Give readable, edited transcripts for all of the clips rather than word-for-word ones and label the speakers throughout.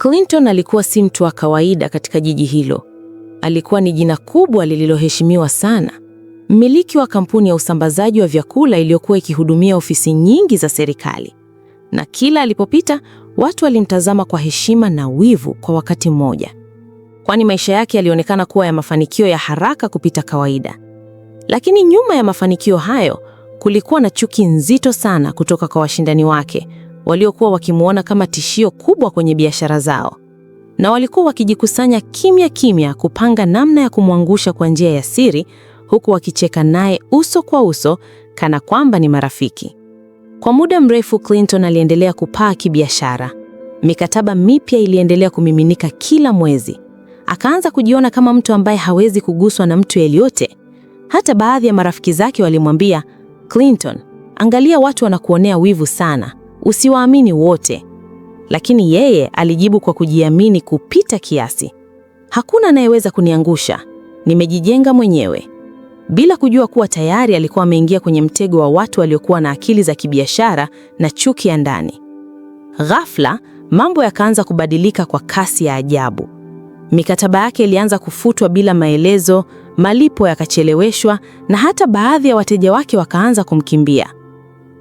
Speaker 1: Clinton alikuwa si mtu wa kawaida katika jiji hilo. Alikuwa ni jina kubwa lililoheshimiwa sana. Mmiliki wa kampuni ya usambazaji wa vyakula iliyokuwa ikihudumia ofisi nyingi za serikali. Na kila alipopita, watu walimtazama kwa heshima na wivu kwa wakati mmoja. Kwani maisha yake yalionekana kuwa ya mafanikio ya haraka kupita kawaida. Lakini nyuma ya mafanikio hayo, kulikuwa na chuki nzito sana kutoka kwa washindani wake, waliokuwa wakimuona kama tishio kubwa kwenye biashara zao. Na walikuwa wakijikusanya kimya kimya kupanga namna ya kumwangusha kwa njia ya siri, huku wakicheka naye uso kwa uso kana kwamba ni marafiki. Kwa muda mrefu Clinton aliendelea kupaa kibiashara. Mikataba mipya iliendelea kumiminika kila mwezi. Akaanza kujiona kama mtu ambaye hawezi kuguswa na mtu yeyote. Hata baadhi ya marafiki zake walimwambia, "Clinton, angalia watu wanakuonea wivu sana. Usiwaamini wote." Lakini yeye alijibu kwa kujiamini kupita kiasi. "Hakuna anayeweza kuniangusha. Nimejijenga mwenyewe." Bila kujua kuwa tayari alikuwa ameingia kwenye mtego wa watu waliokuwa na akili za kibiashara na chuki ya ndani. Ghafla, mambo yakaanza kubadilika kwa kasi ya ajabu. Mikataba yake ilianza kufutwa bila maelezo, malipo yakacheleweshwa na hata baadhi ya wateja wake wakaanza kumkimbia.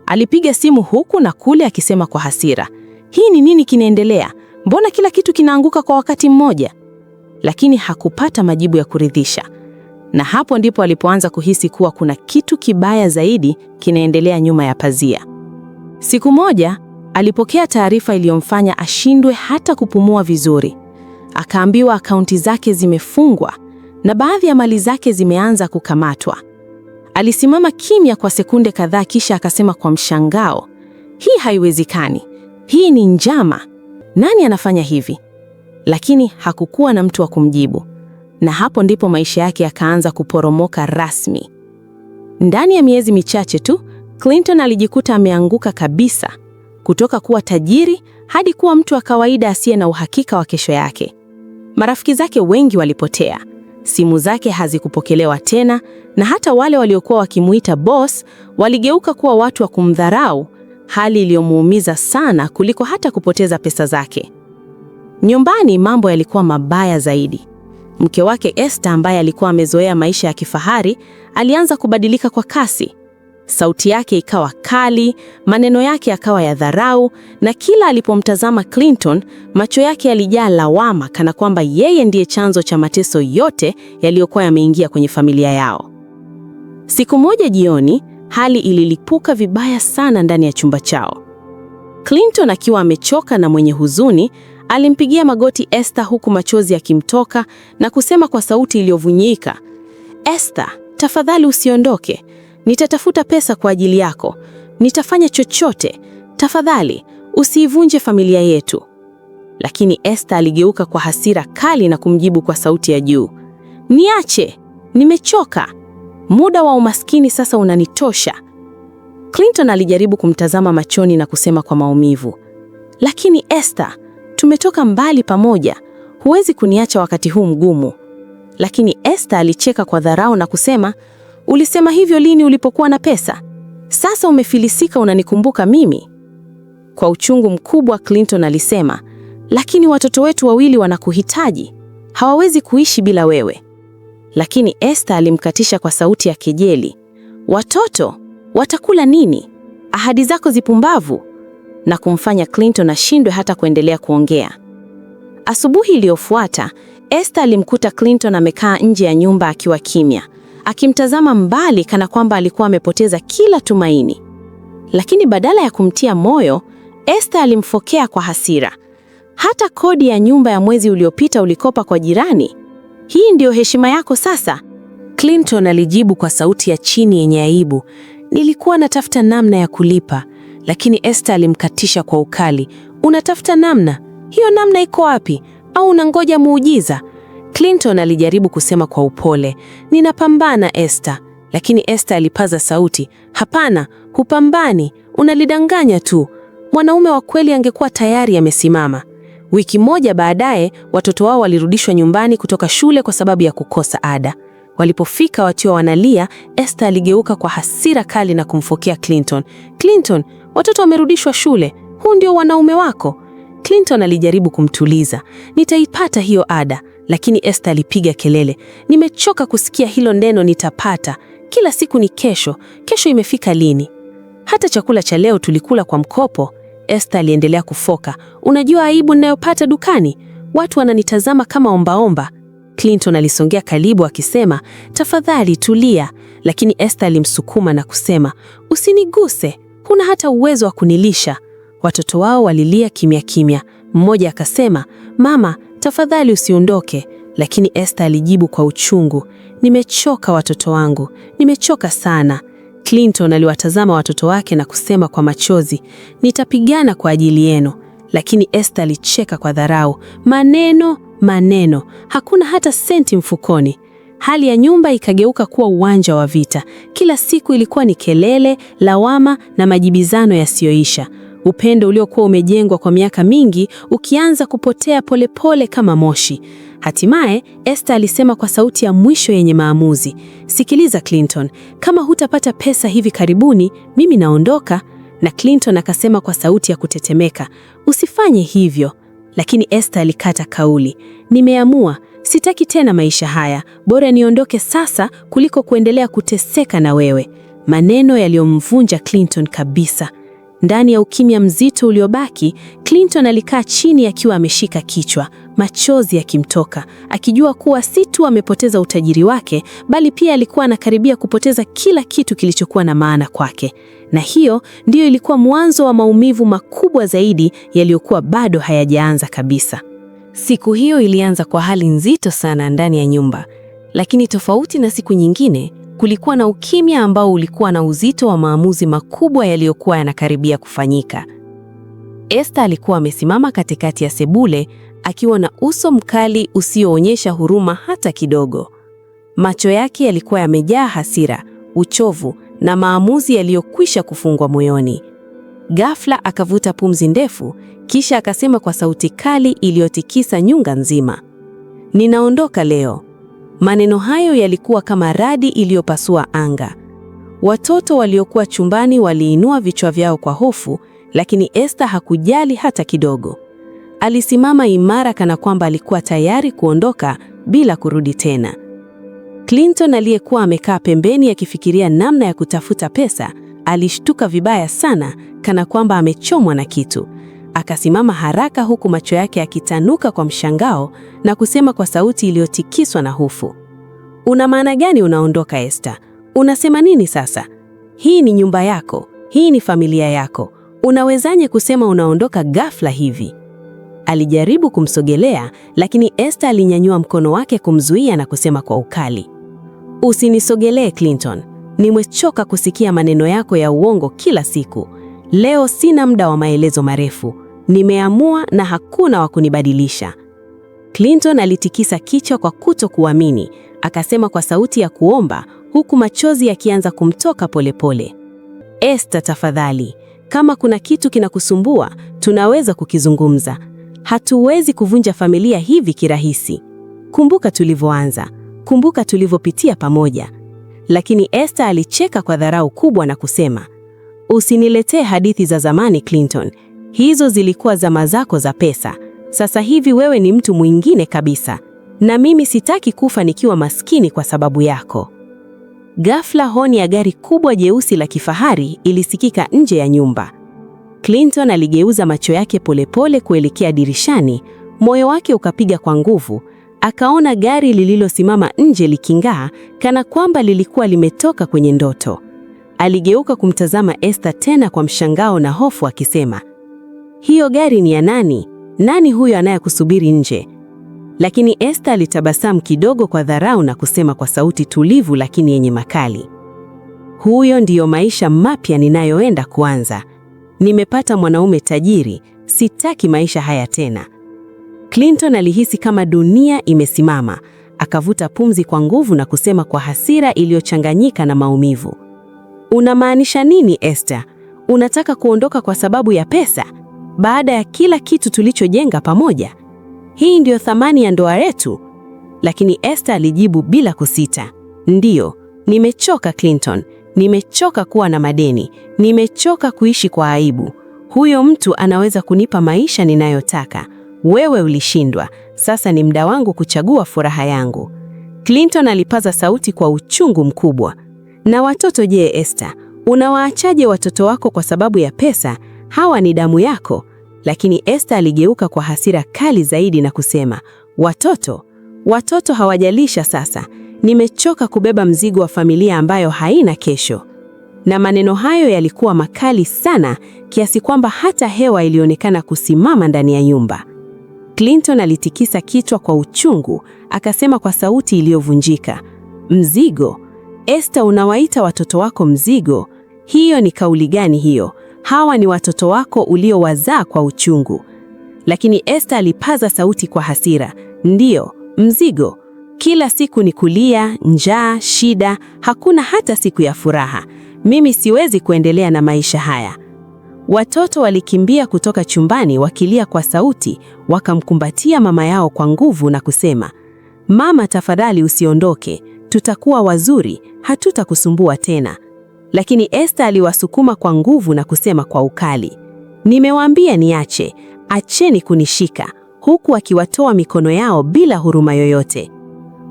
Speaker 1: Alipiga simu huku na kule akisema kwa hasira, "Hii ni nini kinaendelea? Mbona kila kitu kinaanguka kwa wakati mmoja?" Lakini hakupata majibu ya kuridhisha. Na hapo ndipo alipoanza kuhisi kuwa kuna kitu kibaya zaidi kinaendelea nyuma ya pazia. Siku moja, alipokea taarifa iliyomfanya ashindwe hata kupumua vizuri. Akaambiwa akaunti zake zimefungwa na baadhi ya mali zake zimeanza kukamatwa. Alisimama kimya kwa sekunde kadhaa kisha akasema kwa mshangao, "Hii haiwezekani. Hii ni njama. Nani anafanya hivi?" Lakini hakukuwa na mtu wa kumjibu. Na hapo ndipo maisha yake yakaanza kuporomoka rasmi. Ndani ya miezi michache tu, Clinton alijikuta ameanguka kabisa, kutoka kuwa tajiri hadi kuwa mtu wa kawaida asiye na uhakika wa kesho yake. Marafiki zake wengi walipotea, simu zake hazikupokelewa tena, na hata wale waliokuwa wakimuita boss waligeuka kuwa watu wa kumdharau, hali iliyomuumiza sana kuliko hata kupoteza pesa zake. Nyumbani mambo yalikuwa mabaya zaidi. Mke wake Esther, ambaye alikuwa amezoea maisha ya kifahari, alianza kubadilika kwa kasi. Sauti yake ikawa kali, maneno yake yakawa ya dharau, na kila alipomtazama Clinton, macho yake yalijaa lawama kana kwamba yeye ndiye chanzo cha mateso yote yaliyokuwa yameingia kwenye familia yao. Siku moja jioni, hali ililipuka vibaya sana ndani ya chumba chao. Clinton akiwa amechoka na mwenye huzuni, alimpigia magoti Esther huku machozi yakimtoka na kusema kwa sauti iliyovunjika, "Esther, tafadhali usiondoke. Nitatafuta pesa kwa ajili yako. Nitafanya chochote. Tafadhali, usiivunje familia yetu." Lakini Esther aligeuka kwa hasira kali na kumjibu kwa sauti ya juu, "Niache, nimechoka. Muda wa umaskini sasa unanitosha." Clinton alijaribu kumtazama machoni na kusema kwa maumivu, "Lakini Esther, tumetoka mbali pamoja. Huwezi kuniacha wakati huu mgumu." Lakini Esther alicheka kwa dharau na kusema, "Ulisema hivyo lini ulipokuwa na pesa? Sasa umefilisika unanikumbuka mimi?" Kwa uchungu mkubwa Clinton alisema, "Lakini watoto wetu wawili wanakuhitaji. Hawawezi kuishi bila wewe." Lakini Esther alimkatisha kwa sauti ya kejeli, "Watoto? Watakula nini? Ahadi zako zipumbavu." Na kumfanya Clinton ashindwe hata kuendelea kuongea. Asubuhi iliyofuata, Esther alimkuta Clinton amekaa nje ya nyumba akiwa kimya, akimtazama mbali kana kwamba alikuwa amepoteza kila tumaini. Lakini badala ya kumtia moyo, Esther alimfokea kwa hasira, "Hata kodi ya nyumba ya mwezi uliopita ulikopa kwa jirani? Hii ndiyo heshima yako sasa?" Clinton alijibu kwa sauti ya chini yenye aibu, "Nilikuwa natafuta namna ya kulipa." Lakini Esther alimkatisha kwa ukali, "Unatafuta namna? Hiyo namna iko wapi? Au unangoja muujiza?" Clinton alijaribu kusema kwa upole, "Ninapambana Esther." Lakini Esther alipaza sauti, "Hapana, hupambani, unalidanganya tu. Mwanaume wa kweli angekuwa tayari amesimama." Wiki moja baadaye, watoto wao walirudishwa nyumbani kutoka shule kwa sababu ya kukosa ada. Walipofika wakiwa wanalia, Esther aligeuka kwa hasira kali na kumfokea Clinton, "Clinton, watoto wamerudishwa shule. Huu ndio wanaume wako?"
Speaker 2: Clinton alijaribu kumtuliza. Nitaipata hiyo ada, lakini Esther alipiga kelele. Nimechoka kusikia hilo neno nitapata. Kila siku ni kesho. Kesho imefika lini? Hata chakula cha leo tulikula kwa mkopo. Esther aliendelea kufoka. Unajua aibu ninayopata dukani? Watu wananitazama kama ombaomba. Clinton alisongea karibu akisema, tafadhali tulia. Lakini Esther alimsukuma na kusema, usiniguse, huna hata uwezo wa kunilisha. Watoto wao walilia kimya kimya. Mmoja akasema, mama, tafadhali usiondoke. Lakini Esther alijibu kwa uchungu, nimechoka watoto wangu, nimechoka sana. Clinton aliwatazama watoto wake na kusema kwa machozi, nitapigana kwa ajili yenu. Lakini Esther alicheka kwa dharau, maneno, hakuna hata senti mfukoni. Hali ya nyumba ikageuka kuwa uwanja wa vita. Kila siku ilikuwa ni kelele, lawama na majibizano yasiyoisha. Upendo uliokuwa umejengwa kwa miaka mingi ukianza kupotea polepole kama moshi. Hatimaye Esther alisema kwa sauti ya mwisho yenye maamuzi, sikiliza Clinton, kama hutapata pesa hivi karibuni, mimi naondoka. Na Clinton akasema kwa sauti ya kutetemeka, usifanye hivyo. Lakini Esther alikata kauli, nimeamua, sitaki tena maisha haya, bora niondoke sasa kuliko kuendelea kuteseka na wewe. Maneno yaliyomvunja Clinton kabisa. Ndani ya ukimya mzito uliobaki, Clinton alikaa chini akiwa ameshika kichwa, machozi yakimtoka, akijua kuwa si tu amepoteza utajiri wake, bali pia alikuwa anakaribia kupoteza kila kitu kilichokuwa na maana kwake. Na hiyo ndiyo ilikuwa mwanzo wa maumivu makubwa zaidi yaliyokuwa bado hayajaanza kabisa. Siku hiyo ilianza kwa hali nzito sana ndani ya nyumba, lakini tofauti na siku nyingine, kulikuwa na ukimya ambao ulikuwa na uzito wa maamuzi makubwa yaliyokuwa yanakaribia kufanyika. Esther alikuwa amesimama katikati ya sebule akiwa na uso mkali usioonyesha huruma hata kidogo. Macho yake yalikuwa yamejaa hasira, uchovu na maamuzi yaliyokwisha kufungwa moyoni. Ghafla akavuta pumzi ndefu, kisha akasema kwa sauti kali iliyotikisa nyumba nzima, ninaondoka leo. Maneno hayo yalikuwa kama radi iliyopasua anga. Watoto waliokuwa chumbani waliinua vichwa vyao kwa hofu, lakini Esther hakujali hata kidogo. Alisimama imara kana kwamba alikuwa tayari kuondoka bila kurudi tena. Clinton aliyekuwa amekaa pembeni akifikiria namna ya kutafuta pesa, alishtuka vibaya sana kana kwamba amechomwa na kitu. Akasimama haraka huku macho yake yakitanuka kwa mshangao na kusema kwa sauti iliyotikiswa na hofu, una maana gani unaondoka Esther? Unasema nini sasa? Hii ni nyumba yako, hii ni familia yako. Unawezaje kusema unaondoka ghafla hivi? Alijaribu kumsogelea, lakini Esther alinyanyua mkono wake kumzuia na kusema kwa ukali, usinisogelee Clinton. Nimechoka kusikia maneno yako ya uongo kila siku. Leo sina muda wa maelezo marefu. Nimeamua na hakuna wa kunibadilisha. Clinton alitikisa kichwa kwa kutokuamini, akasema kwa sauti ya kuomba huku machozi yakianza kumtoka polepole. Esther, tafadhali, kama kuna kitu kinakusumbua, tunaweza kukizungumza. Hatuwezi kuvunja familia hivi kirahisi. Kumbuka tulivyoanza. Kumbuka tulivyopitia pamoja. Lakini Esther alicheka kwa dharau kubwa na kusema, usiniletee hadithi za zamani Clinton. Hizo zilikuwa zama zako za pesa. Sasa hivi wewe ni mtu mwingine kabisa. Na mimi sitaki kufa nikiwa maskini kwa sababu yako. Ghafla honi ya gari kubwa jeusi la kifahari ilisikika nje ya nyumba. Clinton aligeuza macho yake polepole kuelekea dirishani, moyo wake ukapiga kwa nguvu. Akaona gari lililosimama nje liking'aa kana kwamba lilikuwa limetoka kwenye ndoto. Aligeuka kumtazama Esther tena kwa mshangao na hofu akisema, hiyo gari ni ya nani? Nani huyo anayekusubiri nje? Lakini Esther alitabasamu kidogo kwa dharau na kusema kwa sauti tulivu lakini yenye makali, huyo ndiyo maisha mapya ninayoenda kuanza. Nimepata mwanaume tajiri, sitaki maisha haya tena. Clinton alihisi kama dunia imesimama. Akavuta pumzi kwa nguvu na kusema kwa hasira iliyochanganyika na maumivu, unamaanisha nini Esther? Unataka kuondoka kwa sababu ya pesa? Baada ya kila kitu tulichojenga pamoja? Hii ndiyo thamani ya ndoa yetu? Lakini Esther alijibu bila kusita, ndiyo, nimechoka Clinton. Nimechoka kuwa na madeni. Nimechoka kuishi kwa aibu. Huyo mtu anaweza kunipa maisha ninayotaka. Wewe ulishindwa. Sasa ni muda wangu kuchagua furaha yangu. Clinton alipaza sauti kwa uchungu mkubwa. Na watoto je, Esther? Unawaachaje watoto wako kwa sababu ya pesa? Hawa ni damu yako. Lakini Esther aligeuka kwa hasira kali zaidi na kusema, Watoto hawajalisha sasa. Nimechoka kubeba mzigo wa familia ambayo haina kesho. Na maneno hayo yalikuwa makali sana kiasi kwamba hata hewa ilionekana kusimama ndani ya nyumba. Clinton alitikisa kichwa kwa uchungu, akasema kwa sauti iliyovunjika, mzigo? Esther, unawaita watoto wako mzigo? Hiyo ni kauli gani hiyo? Hawa ni watoto wako uliowazaa kwa uchungu. Lakini Esther alipaza sauti kwa hasira, ndiyo, mzigo. Kila siku ni kulia, njaa, shida, hakuna hata siku ya furaha. Mimi siwezi kuendelea na maisha haya. Watoto walikimbia kutoka chumbani wakilia kwa sauti, wakamkumbatia mama yao kwa nguvu na kusema, mama, tafadhali usiondoke, tutakuwa wazuri, hatutakusumbua tena. Lakini Esther aliwasukuma kwa nguvu na kusema kwa ukali, nimewaambia niache, acheni kunishika, huku akiwatoa mikono yao bila huruma yoyote.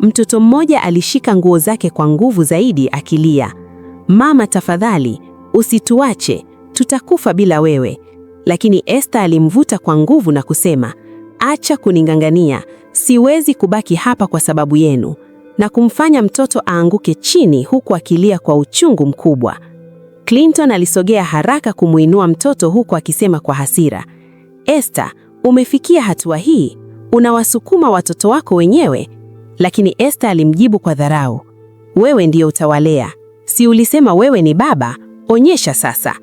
Speaker 2: Mtoto mmoja alishika nguo zake kwa nguvu zaidi akilia, mama, tafadhali usituache, tutakufa bila wewe. Lakini Esther alimvuta kwa nguvu na kusema, acha kuningangania, siwezi kubaki hapa kwa sababu yenu, na kumfanya mtoto aanguke chini huku akilia kwa uchungu mkubwa. Clinton alisogea haraka kumuinua mtoto huku akisema kwa hasira, Esther, umefikia hatua hii? Unawasukuma watoto wako wenyewe? Lakini Esther alimjibu kwa dharau, wewe ndiyo utawalea. Si ulisema wewe ni baba? Onyesha sasa.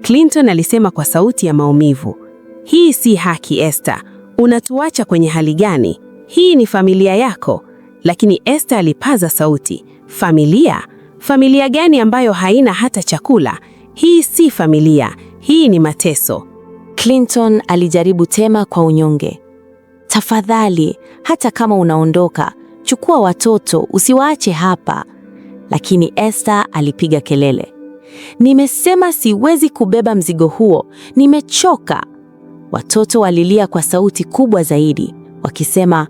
Speaker 2: Clinton alisema kwa sauti ya maumivu, hii si haki Esther. Unatuacha kwenye hali gani? Hii ni familia yako. Lakini Esther alipaza sauti, familia? Familia gani ambayo haina hata chakula? Hii si familia, hii ni mateso.
Speaker 1: Clinton alijaribu tena kwa unyonge, tafadhali, hata kama unaondoka, chukua watoto, usiwaache hapa. Lakini Esther alipiga kelele, nimesema siwezi kubeba mzigo huo, nimechoka. Watoto walilia kwa sauti kubwa zaidi, wakisema,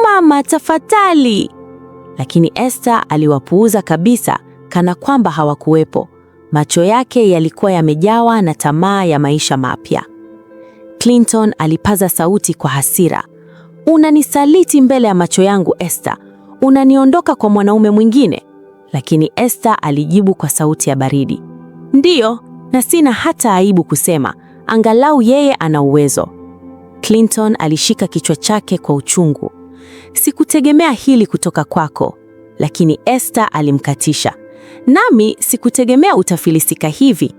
Speaker 1: mama, tafadhali. Lakini Esther aliwapuuza kabisa, kana kwamba hawakuwepo. Macho yake yalikuwa yamejawa na tamaa ya maisha mapya. Clinton alipaza sauti kwa hasira, unanisaliti mbele ya macho yangu Esther, unaniondoka kwa mwanaume mwingine. Lakini Esther alijibu kwa sauti ya baridi, ndiyo, na sina hata aibu kusema, angalau yeye ana uwezo. Clinton alishika kichwa chake kwa uchungu, sikutegemea hili kutoka kwako. Lakini Esther alimkatisha, nami sikutegemea utafilisika hivi.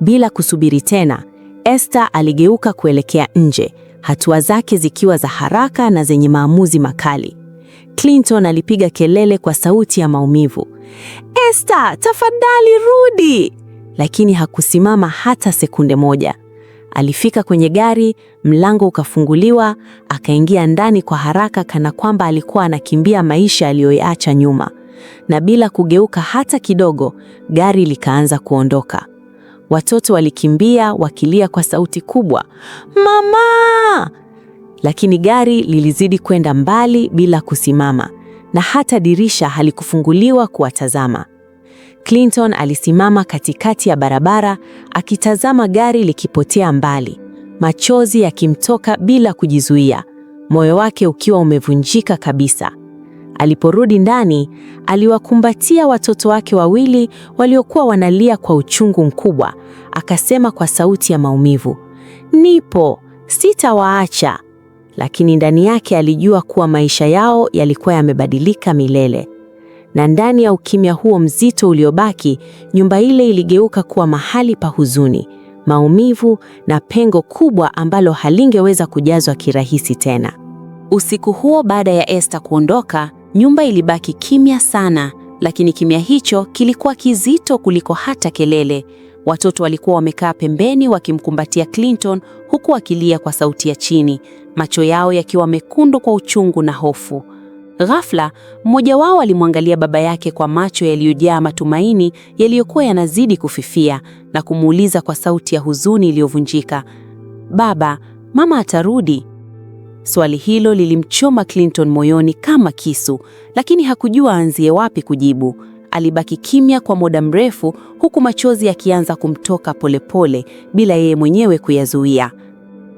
Speaker 1: Bila kusubiri tena, Esther aligeuka kuelekea nje, hatua zake zikiwa za haraka na zenye maamuzi makali. Clinton alipiga kelele kwa sauti ya maumivu, Esther, tafadhali rudi! Lakini hakusimama hata sekunde moja. Alifika kwenye gari, mlango ukafunguliwa, akaingia ndani kwa haraka kana kwamba alikuwa anakimbia maisha aliyoyaacha nyuma. Na bila kugeuka hata kidogo, gari likaanza kuondoka. Watoto walikimbia wakilia kwa sauti kubwa, mama! Lakini gari lilizidi kwenda mbali bila kusimama, na hata dirisha halikufunguliwa kuwatazama. Clinton alisimama katikati ya barabara akitazama gari likipotea mbali, machozi yakimtoka bila kujizuia, moyo wake ukiwa umevunjika kabisa. Aliporudi ndani, aliwakumbatia watoto wake wawili waliokuwa wanalia kwa uchungu mkubwa, akasema kwa sauti ya maumivu, nipo, sitawaacha. Lakini ndani yake alijua kuwa maisha yao yalikuwa yamebadilika milele. Na ndani ya ukimya huo mzito uliobaki, nyumba ile iligeuka kuwa mahali pa huzuni, maumivu na pengo kubwa ambalo halingeweza kujazwa kirahisi tena. Usiku huo baada ya Esther kuondoka, nyumba ilibaki kimya sana, lakini kimya hicho kilikuwa kizito kuliko hata kelele. Watoto walikuwa wamekaa pembeni wakimkumbatia Clinton huku wakilia kwa sauti ya chini, macho yao yakiwa mekundu kwa uchungu na hofu.
Speaker 2: Ghafla, mmoja wao alimwangalia baba yake kwa macho yaliyojaa matumaini yaliyokuwa yanazidi kufifia na kumuuliza kwa sauti ya huzuni iliyovunjika, "Baba, mama atarudi?" Swali hilo lilimchoma Clinton moyoni kama kisu, lakini hakujua aanzie wapi kujibu. Alibaki kimya kwa muda mrefu, huku machozi yakianza kumtoka polepole bila yeye mwenyewe kuyazuia.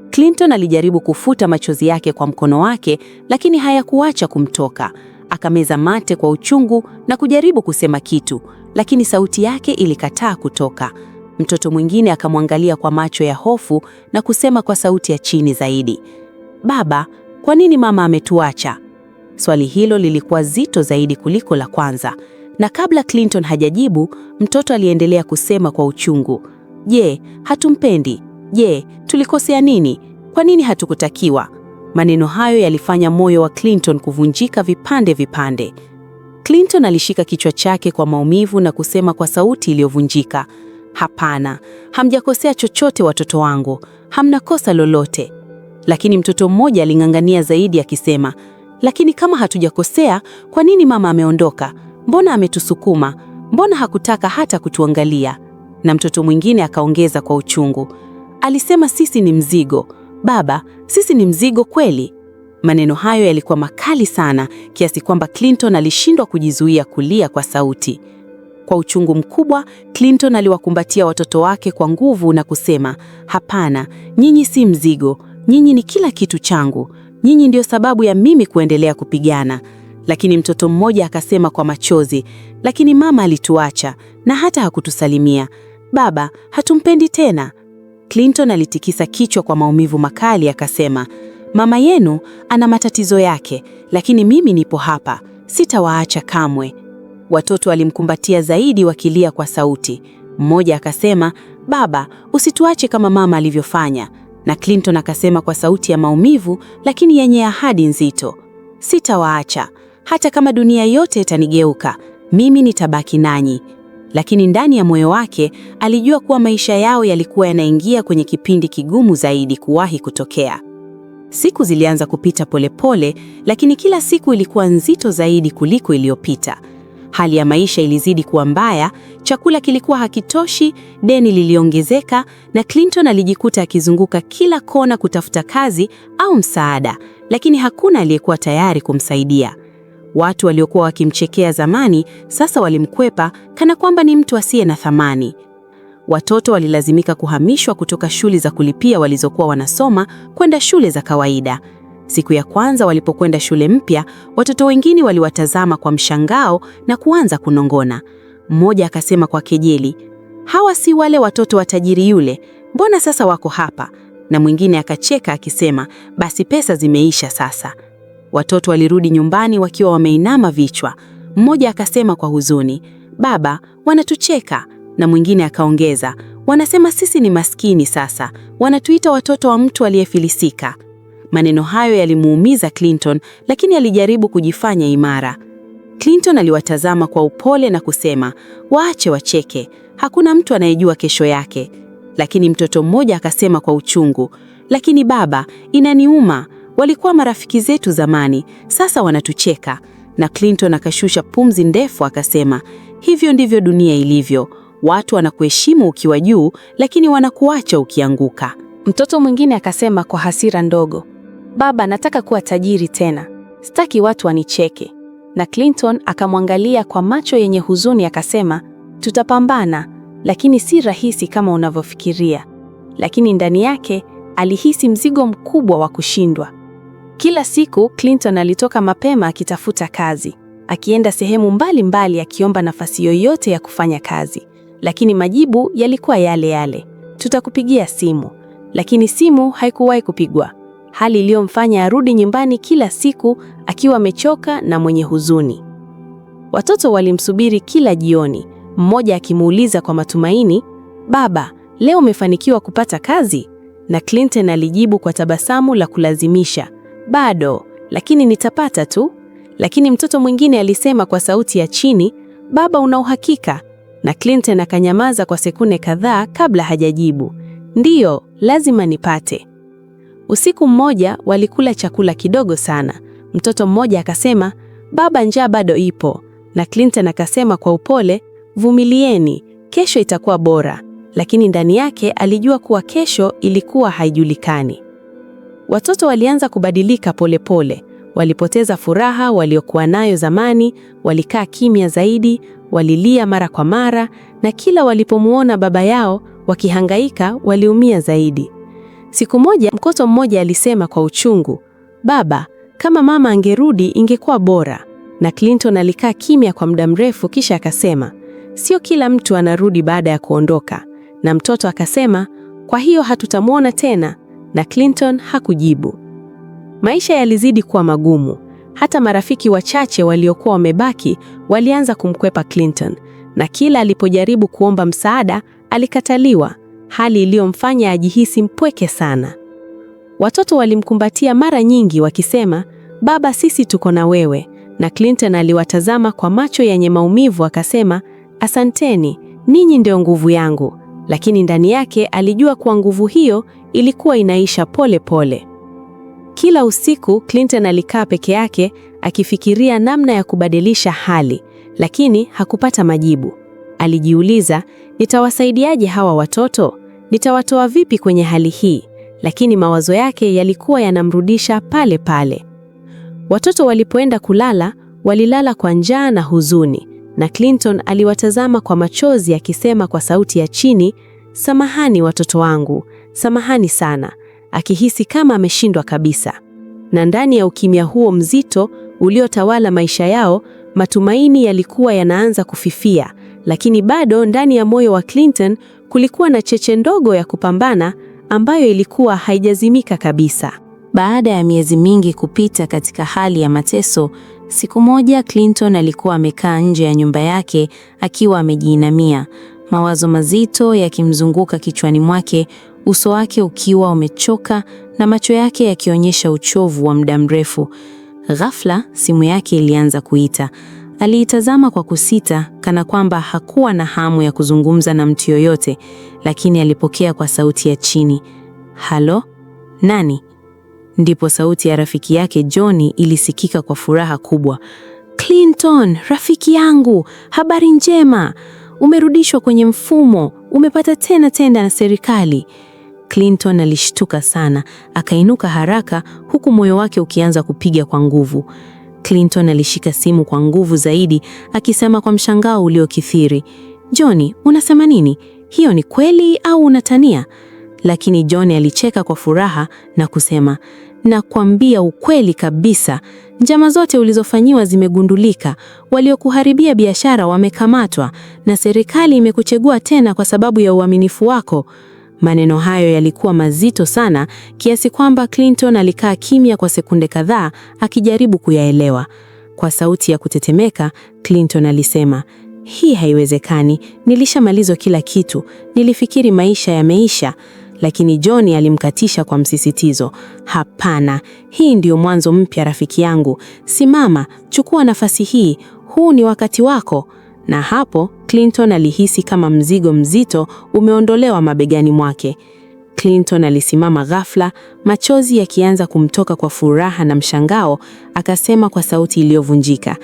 Speaker 2: Clinton alijaribu kufuta machozi yake kwa mkono wake, lakini hayakuacha kumtoka. Akameza mate kwa uchungu na kujaribu kusema kitu, lakini sauti yake ilikataa kutoka. Mtoto mwingine akamwangalia kwa macho ya hofu na kusema kwa sauti ya chini zaidi, "Baba, kwa nini mama ametuacha?" Swali hilo lilikuwa zito zaidi kuliko la kwanza, na kabla Clinton hajajibu, mtoto aliendelea kusema kwa uchungu, "Je, hatumpendi? Je, tulikosea nini? Kwa nini hatukutakiwa?" Maneno hayo yalifanya moyo wa Clinton kuvunjika vipande vipande. Clinton alishika kichwa chake kwa maumivu na kusema kwa sauti iliyovunjika, "Hapana, hamjakosea chochote watoto wangu. Hamna kosa lolote." Lakini mtoto mmoja aling'ang'ania zaidi akisema, "Lakini kama hatujakosea, kwa nini mama ameondoka? Mbona ametusukuma? Mbona hakutaka hata kutuangalia?" Na mtoto mwingine akaongeza kwa uchungu, "Alisema sisi ni mzigo. Baba, sisi ni mzigo kweli?" Maneno hayo yalikuwa makali sana kiasi kwamba Clinton alishindwa kujizuia kulia kwa sauti. Kwa uchungu mkubwa, Clinton aliwakumbatia watoto wake kwa nguvu na kusema, "Hapana, nyinyi si mzigo. Nyinyi ni kila kitu changu. Nyinyi ndio sababu ya mimi kuendelea kupigana." Lakini mtoto mmoja akasema kwa machozi, "Lakini mama alituacha na hata hakutusalimia. Baba, hatumpendi tena." Clinton alitikisa kichwa kwa maumivu makali akasema, "Mama yenu ana matatizo yake, lakini mimi nipo hapa. Sitawaacha kamwe." Watoto walimkumbatia zaidi wakilia kwa sauti. Mmoja akasema, "Baba, usituache kama mama alivyofanya." Na Clinton akasema kwa sauti ya maumivu lakini yenye ahadi nzito, "Sitawaacha. Hata kama dunia yote itanigeuka, mimi nitabaki nanyi." Lakini ndani ya moyo wake alijua kuwa maisha yao yalikuwa yanaingia kwenye kipindi kigumu zaidi kuwahi kutokea. Siku zilianza kupita polepole, lakini kila siku ilikuwa nzito zaidi kuliko iliyopita. Hali ya maisha ilizidi kuwa mbaya, chakula kilikuwa hakitoshi, deni liliongezeka, na Clinton alijikuta akizunguka kila kona kutafuta kazi au msaada, lakini hakuna aliyekuwa tayari kumsaidia. Watu waliokuwa wakimchekea zamani sasa walimkwepa kana kwamba ni mtu asiye na thamani. Watoto walilazimika kuhamishwa kutoka shule za kulipia walizokuwa wanasoma kwenda shule za kawaida. Siku ya kwanza walipokwenda shule mpya, watoto wengine waliwatazama kwa mshangao na kuanza kunongona. Mmoja akasema kwa kejeli, "Hawa si wale watoto wa tajiri yule, mbona sasa wako hapa?" Na mwingine akacheka akisema, "Basi pesa zimeisha sasa." Watoto walirudi nyumbani wakiwa wameinama vichwa. Mmoja akasema kwa huzuni, "Baba, wanatucheka." Na mwingine akaongeza, "Wanasema sisi ni maskini sasa, wanatuita watoto wa mtu aliyefilisika." Maneno hayo yalimuumiza Clinton, lakini alijaribu kujifanya imara. Clinton aliwatazama kwa upole na kusema, "Waache wacheke, hakuna mtu anayejua kesho yake." Lakini mtoto mmoja akasema kwa uchungu, "Lakini baba, inaniuma. Walikuwa marafiki zetu zamani, sasa wanatucheka." Na Clinton akashusha pumzi ndefu akasema, "Hivyo ndivyo dunia ilivyo. Watu wanakuheshimu ukiwa juu, lakini wanakuacha ukianguka."
Speaker 1: Mtoto mwingine akasema kwa hasira ndogo, "Baba, nataka kuwa tajiri tena. Sitaki watu wanicheke." Na Clinton akamwangalia kwa macho yenye huzuni akasema, "Tutapambana, lakini si rahisi kama unavyofikiria." Lakini ndani yake alihisi mzigo mkubwa wa kushindwa. Kila siku Clinton alitoka mapema akitafuta kazi, akienda sehemu mbalimbali akiomba nafasi yoyote ya kufanya kazi. Lakini majibu yalikuwa yale yale, "Tutakupigia simu." Lakini simu haikuwahi kupigwa, hali iliyomfanya arudi nyumbani kila siku akiwa amechoka na mwenye huzuni. Watoto walimsubiri kila jioni, mmoja akimuuliza kwa matumaini, "Baba, leo umefanikiwa kupata kazi?" Na Clinton alijibu kwa tabasamu la kulazimisha, "Bado, lakini nitapata tu." Lakini mtoto mwingine alisema kwa sauti ya chini, "Baba, una uhakika?" Na Clinton akanyamaza kwa sekunde kadhaa kabla hajajibu, "Ndiyo, lazima nipate." Usiku mmoja walikula chakula kidogo sana. Mtoto mmoja akasema,
Speaker 2: baba, njaa bado ipo. Na Clinton akasema kwa upole, vumilieni, kesho itakuwa bora. Lakini ndani yake alijua kuwa kesho ilikuwa haijulikani. Watoto walianza kubadilika polepole. Walipoteza furaha waliokuwa nayo zamani, walikaa kimya zaidi, walilia mara kwa mara, na kila walipomuona baba yao wakihangaika waliumia zaidi. Siku moja mtoto mmoja alisema kwa uchungu, baba, kama mama angerudi ingekuwa bora. Na Clinton alikaa kimya kwa muda mrefu, kisha akasema, sio kila mtu anarudi baada ya kuondoka. Na mtoto akasema, kwa hiyo hatutamwona tena? Na Clinton hakujibu. Maisha yalizidi kuwa magumu. Hata marafiki wachache waliokuwa wamebaki walianza kumkwepa Clinton, na kila alipojaribu kuomba msaada alikataliwa, hali iliyomfanya ajihisi mpweke sana. Watoto walimkumbatia mara nyingi wakisema, baba, sisi tuko na wewe. Na Clinton aliwatazama kwa macho yenye maumivu akasema, asanteni, ninyi ndio nguvu yangu. Lakini ndani yake alijua kuwa nguvu hiyo ilikuwa inaisha pole pole. Kila usiku Clinton alikaa peke yake akifikiria namna ya kubadilisha hali, lakini hakupata majibu. Alijiuliza, nitawasaidiaje hawa watoto? Nitawatoa vipi kwenye hali hii? Lakini mawazo yake yalikuwa yanamrudisha pale pale. Watoto walipoenda kulala, walilala kwa njaa na huzuni, na Clinton aliwatazama kwa machozi akisema kwa sauti ya chini, samahani watoto wangu, samahani sana, akihisi kama ameshindwa kabisa. Na ndani ya ukimya huo mzito uliotawala maisha yao, matumaini yalikuwa yanaanza kufifia, lakini bado ndani ya moyo wa Clinton kulikuwa na cheche ndogo ya kupambana ambayo ilikuwa haijazimika kabisa. Baada ya miezi mingi kupita katika hali ya mateso, siku moja Clinton alikuwa amekaa nje ya nyumba yake akiwa amejiinamia, mawazo mazito yakimzunguka kichwani mwake, uso wake ukiwa umechoka na macho yake yakionyesha uchovu wa muda mrefu. Ghafla simu yake ilianza kuita. Aliitazama kwa kusita, kana kwamba hakuwa na hamu ya kuzungumza na mtu yoyote, lakini alipokea kwa sauti ya chini. Halo? Nani? Ndipo sauti ya rafiki yake Johnny ilisikika kwa furaha kubwa. Clinton, rafiki yangu, habari njema. Umerudishwa kwenye mfumo, umepata tenda na serikali. Clinton alishtuka sana, akainuka haraka huku moyo wake ukianza kupiga kwa nguvu. Clinton alishika simu kwa nguvu zaidi, akisema kwa mshangao uliokithiri, Johnny, unasema nini? Hiyo ni kweli au unatania? Lakini Johnny alicheka kwa furaha na kusema, nakwambia ukweli kabisa. Njama zote ulizofanyiwa zimegundulika. Waliokuharibia biashara wamekamatwa na serikali imekuchagua tena kwa sababu ya uaminifu wako. Maneno hayo yalikuwa mazito sana kiasi kwamba Clinton alikaa kimya kwa sekunde kadhaa akijaribu kuyaelewa. Kwa sauti ya kutetemeka, Clinton alisema, hii haiwezekani. Nilishamalizwa kila kitu. Nilifikiri maisha yameisha. Lakini Johnny alimkatisha kwa msisitizo. Hapana, hii ndio mwanzo mpya rafiki yangu. Simama, chukua nafasi hii. Huu ni wakati wako. Na hapo Clinton alihisi kama mzigo mzito umeondolewa mabegani mwake. Clinton alisimama ghafla, machozi yakianza kumtoka kwa furaha na mshangao, akasema kwa sauti iliyovunjika,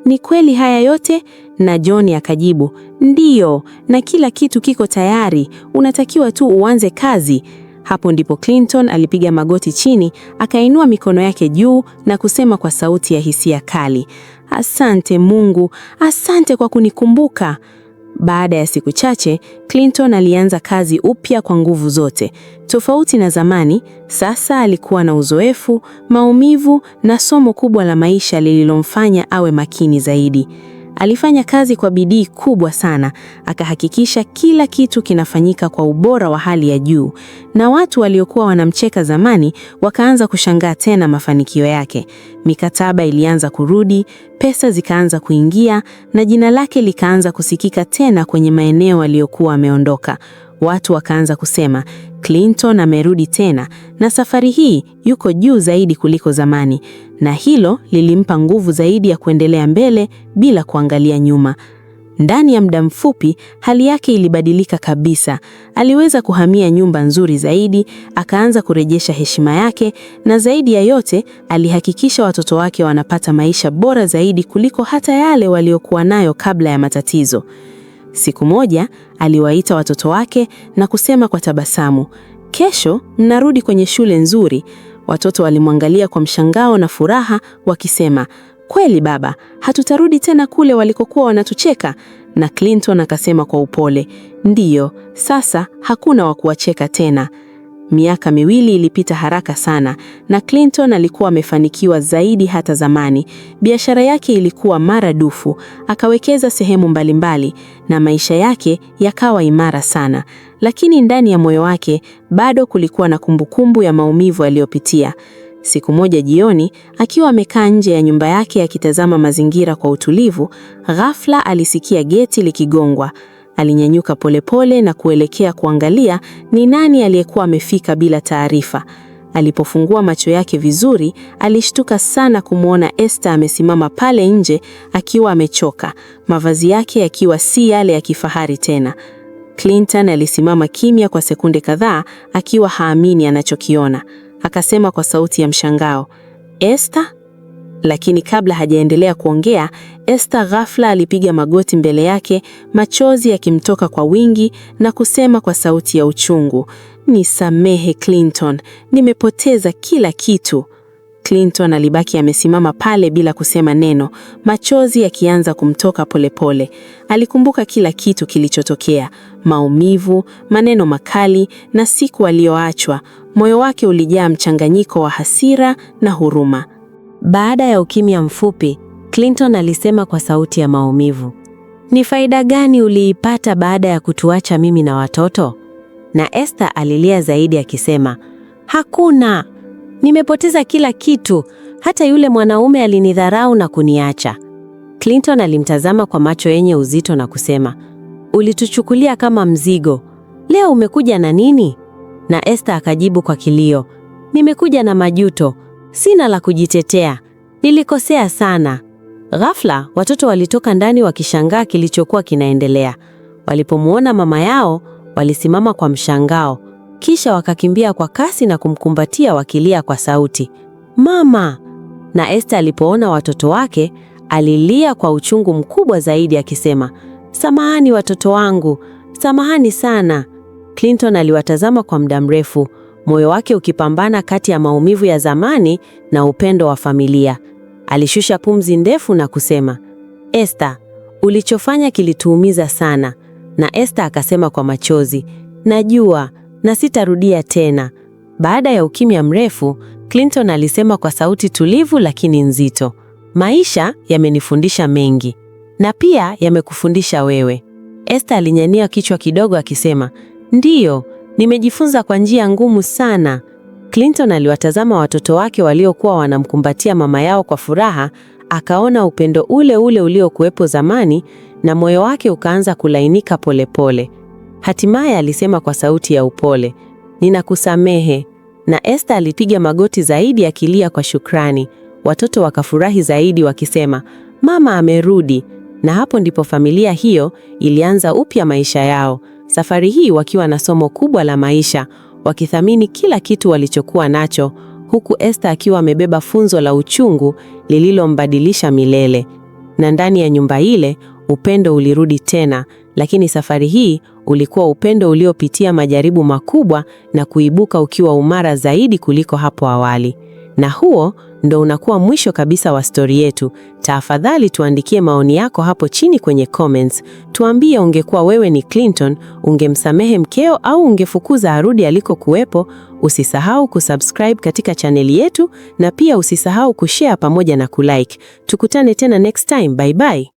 Speaker 2: Ni kweli haya yote? Na Johnny akajibu, ndiyo, na kila kitu kiko tayari, unatakiwa tu uanze kazi. Hapo ndipo Clinton alipiga magoti chini, akainua mikono yake juu na kusema kwa sauti ya hisia kali, asante Mungu, asante kwa kunikumbuka. Baada ya siku chache, Clinton alianza kazi upya kwa nguvu zote. Tofauti na zamani, sasa alikuwa na uzoefu, maumivu na somo kubwa la maisha lililomfanya awe makini zaidi. Alifanya kazi kwa bidii kubwa sana, akahakikisha kila kitu kinafanyika kwa ubora wa hali ya juu, na watu waliokuwa wanamcheka zamani wakaanza kushangaa tena mafanikio yake. Mikataba ilianza kurudi, pesa zikaanza kuingia, na jina lake likaanza kusikika tena kwenye maeneo aliyokuwa ameondoka. Watu wakaanza kusema, Clinton amerudi tena, na safari hii yuko juu zaidi kuliko zamani. Na hilo lilimpa nguvu zaidi ya kuendelea mbele bila kuangalia nyuma. Ndani ya muda mfupi, hali yake ilibadilika kabisa. Aliweza kuhamia nyumba nzuri zaidi, akaanza kurejesha heshima yake, na zaidi ya yote, alihakikisha watoto wake wanapata maisha bora zaidi kuliko hata yale waliokuwa nayo kabla ya matatizo. Siku moja, aliwaita watoto wake na kusema kwa tabasamu, "Kesho, mnarudi kwenye shule nzuri." Watoto walimwangalia kwa mshangao na furaha wakisema, "Kweli baba, hatutarudi tena kule walikokuwa wanatucheka?" Na Clinton akasema kwa upole, "Ndiyo, sasa hakuna wa kuwacheka tena." Miaka miwili ilipita haraka sana, na Clinton alikuwa amefanikiwa zaidi hata zamani. Biashara yake ilikuwa maradufu, akawekeza sehemu mbalimbali, na maisha yake yakawa imara sana. Lakini ndani ya moyo wake bado kulikuwa na kumbukumbu ya maumivu aliyopitia. Siku moja jioni, akiwa amekaa nje ya nyumba yake akitazama mazingira kwa utulivu, ghafla alisikia geti likigongwa. Alinyanyuka polepole na kuelekea kuangalia ni nani aliyekuwa amefika bila taarifa. Alipofungua macho yake vizuri, alishtuka sana kumwona Esther amesimama pale nje akiwa amechoka, mavazi yake yakiwa si yale ya kifahari tena. Clinton alisimama kimya kwa sekunde kadhaa akiwa haamini anachokiona. Akasema kwa sauti ya mshangao, "Esther?" Lakini kabla hajaendelea kuongea, Esther ghafla alipiga magoti mbele yake, machozi yakimtoka kwa wingi na kusema kwa sauti ya uchungu, "Nisamehe Clinton, nimepoteza kila kitu." Clinton alibaki amesimama pale bila kusema neno, machozi yakianza kumtoka polepole. Alikumbuka kila kitu kilichotokea, maumivu, maneno makali na siku aliyoachwa. Moyo wake ulijaa mchanganyiko wa hasira na huruma.
Speaker 1: Baada ya ukimya mfupi, Clinton alisema kwa sauti ya maumivu, "Ni faida gani uliipata baada ya kutuacha mimi na watoto?" Na Esther alilia zaidi akisema, "Hakuna. Nimepoteza kila kitu. Hata yule mwanaume alinidharau na kuniacha." Clinton alimtazama kwa macho yenye uzito na kusema, "Ulituchukulia kama mzigo. Leo umekuja na nini?" Na Esther akajibu kwa kilio, "Nimekuja na majuto. Sina la kujitetea. Nilikosea sana." Ghafla, watoto walitoka ndani wakishangaa kilichokuwa kinaendelea. Walipomwona mama yao, walisimama kwa mshangao. Kisha wakakimbia kwa kasi na kumkumbatia wakilia kwa sauti, "Mama!" Na Esther alipoona watoto wake, alilia kwa uchungu mkubwa zaidi akisema, "Samahani watoto wangu, samahani sana." Clinton aliwatazama kwa muda mrefu, moyo wake ukipambana kati ya maumivu ya zamani na upendo wa familia. Alishusha pumzi ndefu na kusema, "Esther, ulichofanya kilituumiza sana." Na Esther akasema kwa machozi, "Najua, na sitarudia tena." Baada ya ukimya mrefu, Clinton alisema kwa sauti tulivu lakini nzito, "Maisha yamenifundisha mengi, na pia yamekufundisha wewe." Esther alinyanyua kichwa kidogo akisema, "Ndiyo, nimejifunza kwa njia ngumu sana." Clinton aliwatazama watoto wake waliokuwa wanamkumbatia mama yao kwa furaha, akaona upendo ule ule uliokuwepo zamani na moyo wake ukaanza kulainika polepole. Hatimaye alisema kwa sauti ya upole, "Ninakusamehe." Na Esther alipiga magoti zaidi akilia kwa shukrani. Watoto wakafurahi zaidi wakisema, "Mama amerudi." Na hapo ndipo familia hiyo ilianza upya maisha yao. Safari hii wakiwa na somo kubwa la maisha, wakithamini kila kitu walichokuwa nacho, huku Esther akiwa amebeba funzo la uchungu lililombadilisha milele. Na ndani ya nyumba ile, upendo ulirudi tena, lakini safari hii ulikuwa upendo uliopitia majaribu makubwa na kuibuka ukiwa imara zaidi kuliko hapo awali. Na huo ndo unakuwa mwisho kabisa wa stori yetu. Tafadhali tuandikie maoni yako hapo chini kwenye comments. Tuambie, ungekuwa wewe ni Clinton, ungemsamehe mkeo au ungefukuza arudi alikokuwepo? Usisahau kusubscribe katika chaneli yetu na pia usisahau kushare pamoja na kulike. Tukutane tena next time. Bye bye.